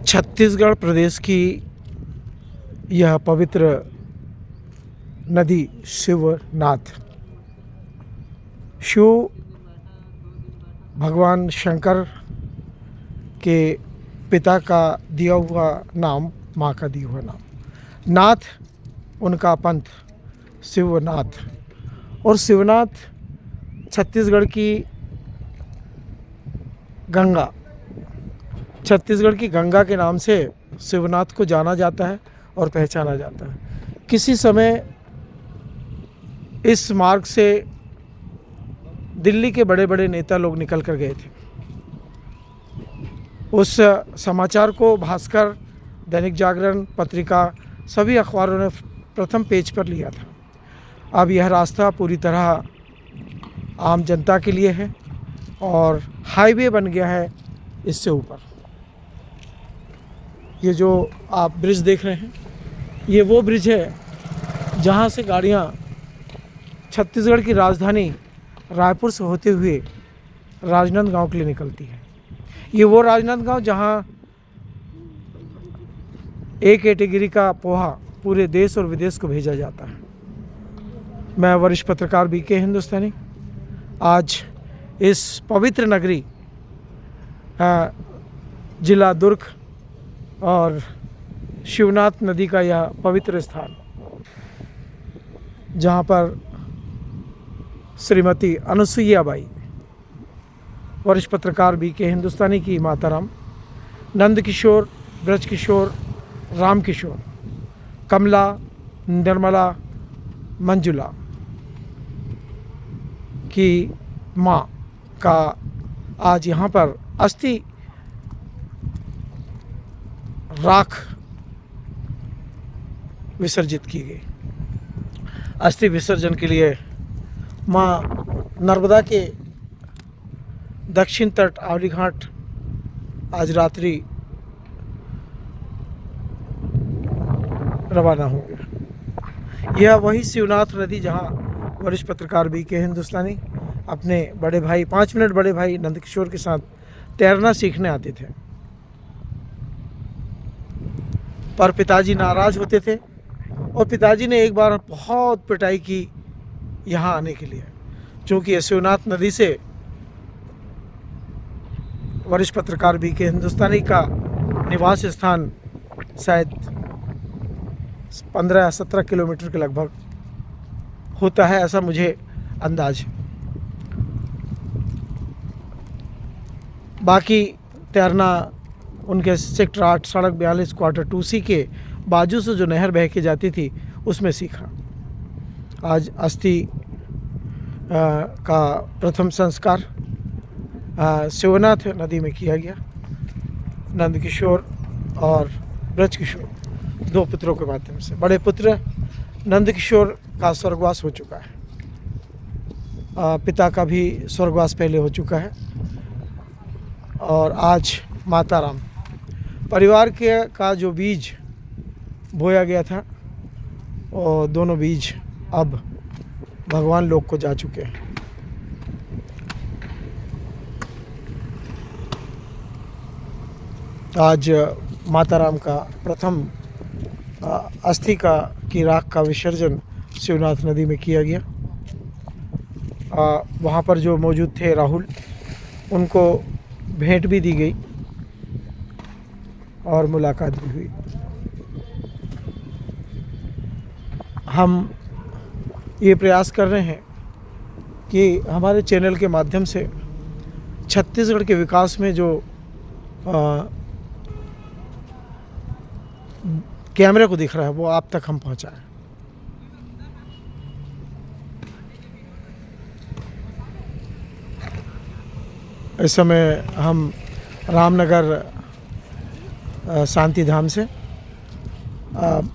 छत्तीसगढ़ प्रदेश की यह पवित्र नदी शिवनाथ, शिव भगवान शंकर के पिता का दिया हुआ नाम, माँ का दिया हुआ नाम, नाथ उनका पंथ शिवनाथ। और शिवनाथ छत्तीसगढ़ की गंगा, छत्तीसगढ़ की गंगा के नाम से शिवनाथ को जाना जाता है और पहचाना जाता है। किसी समय इस मार्ग से दिल्ली के बड़े बड़े नेता लोग निकल कर गए थे। उस समाचार को भास्कर, दैनिक जागरण पत्रिका, सभी अखबारों ने प्रथम पेज पर लिया था। अब यह रास्ता पूरी तरह आम जनता के लिए है और हाईवे बन गया है इससे ऊपर। ये जो आप ब्रिज देख रहे हैं, ये वो ब्रिज है जहाँ से गाड़ियाँ छत्तीसगढ़ की राजधानी रायपुर से होते हुए राजनांदगांव के लिए निकलती है। ये वो राजनांदगांव जहाँ ए कैटेगरी का पोहा पूरे देश और विदेश को भेजा जाता है। मैं वरिष्ठ पत्रकार बीके हिंदुस्तानी आज इस पवित्र नगरी जिला दुर्ग और शिवनाथ नदी का यह पवित्र स्थान, जहाँ पर श्रीमती अनुसुईया बाई, वरिष्ठ पत्रकार बीके हिंदुस्तानी की माताराम, नंदकिशोर, ब्रजकिशोर, रामकिशोर, कमला, निर्मला, मंजुला की माँ का आज यहाँ पर अस्थि राख विसर्जित की गई। अस्थि विसर्जन के लिए माँ नर्मदा के दक्षिण तट आवली घाट आज रात्रि रवाना होंगे। यह वही शिवनाथ नदी जहाँ वरिष्ठ पत्रकार बीके हिंदुस्तानी अपने बड़े भाई 5 मिनट बड़े भाई नंदकिशोर के साथ तैरना सीखने आते थे, पर पिताजी नाराज़ होते थे और पिताजी ने एक बार बहुत पिटाई की यहाँ आने के लिए, क्योंकि शिवनाथ नदी से वरिष्ठ पत्रकार बीके हिंदुस्तानी का निवास स्थान शायद 15 या 17 किलोमीटर के लगभग होता है, ऐसा मुझे अंदाज है। बाकी तैरना उनके सेक्टर 8 सड़क 42 क्वार्टर 2C के बाजू से जो नहर बह के जाती थी उसमें सीखा। आज अस्थि का प्रथम संस्कार शिवनाथ नदी में किया गया। नंदकिशोर और ब्रजकिशोर 2 पुत्रों के माध्यम से। बड़े पुत्र नंदकिशोर का स्वर्गवास हो चुका है, पिता का भी स्वर्गवास पहले हो चुका है, और आज माताराम परिवार के का जो बीज बोया गया था, और दोनों बीज अब भगवान लोक को जा चुके हैं। आज माताराम का प्रथम अस्थि की राख का विसर्जन शिवनाथ नदी में किया गया। वहाँ पर जो मौजूद थे राहुल, उनको भेंट भी दी गई और मुलाकात भी हुई। हम ये प्रयास कर रहे हैं कि हमारे चैनल के माध्यम से छत्तीसगढ़ के विकास में जो कैमरे को दिख रहा है वो आप तक हम पहुंचाएं। इस समय हम रामनगर शांति धाम से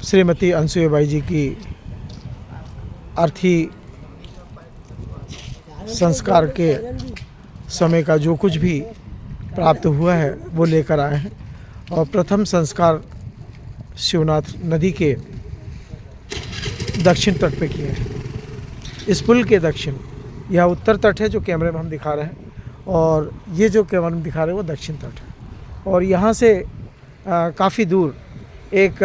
श्रीमती अनुसुईया बाई जी की अर्थी संस्कार के समय का जो कुछ भी प्राप्त हुआ है वो लेकर आए हैं, और प्रथम संस्कार शिवनाथ नदी के दक्षिण तट पे किए हैं। इस पुल के दक्षिण, यह उत्तर तट है जो कैमरे में हम दिखा रहे हैं, और ये जो कैमरे में दिखा रहे हैं वो दक्षिण तट है। और यहाँ से काफ़ी दूर एक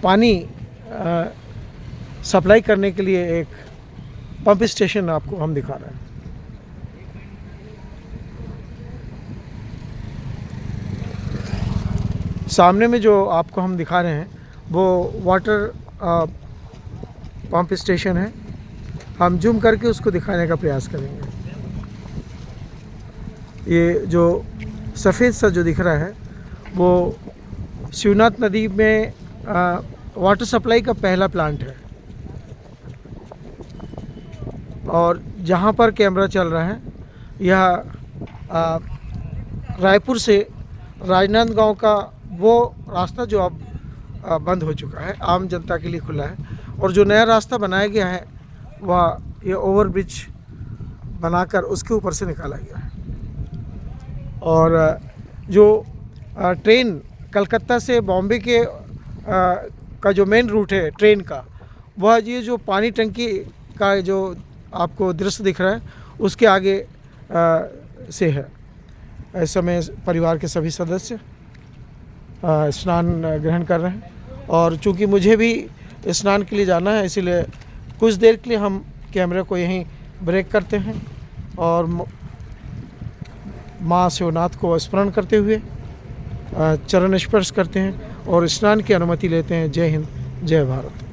पानी सप्लाई करने के लिए एक पंप स्टेशन आपको हम दिखा रहे हैं। सामने में जो आपको हम दिखा रहे हैं वो वाटर पंप स्टेशन है। हम जूम करके उसको दिखाने का प्रयास करेंगे। ये जो सफ़ेद सा जो दिख रहा है वो शिवनाथ नदी में वाटर सप्लाई का पहला प्लांट है। और जहाँ पर कैमरा चल रहा है यह रायपुर से राजनांदगांव का वो रास्ता जो अब बंद हो चुका है, आम जनता के लिए खुला है। और जो नया रास्ता बनाया गया है वह ये ओवरब्रिज बनाकर उसके ऊपर से निकाला गया है। और जो ट्रेन कलकत्ता से बॉम्बे के का जो मेन रूट है ट्रेन का, वह ये जो पानी टंकी का जो आपको दृश्य दिख रहा है उसके आगे से है। इस समय परिवार के सभी सदस्य स्नान ग्रहण कर रहे हैं। और चूँकि मुझे भी स्नान के लिए जाना है, इसीलिए कुछ देर के लिए हम कैमरे को यहीं ब्रेक करते हैं और माँ शिवनाथ को स्मरण करते हुए चरण स्पर्श करते हैं और स्नान की अनुमति लेते हैं। जय हिंद, जय भारत।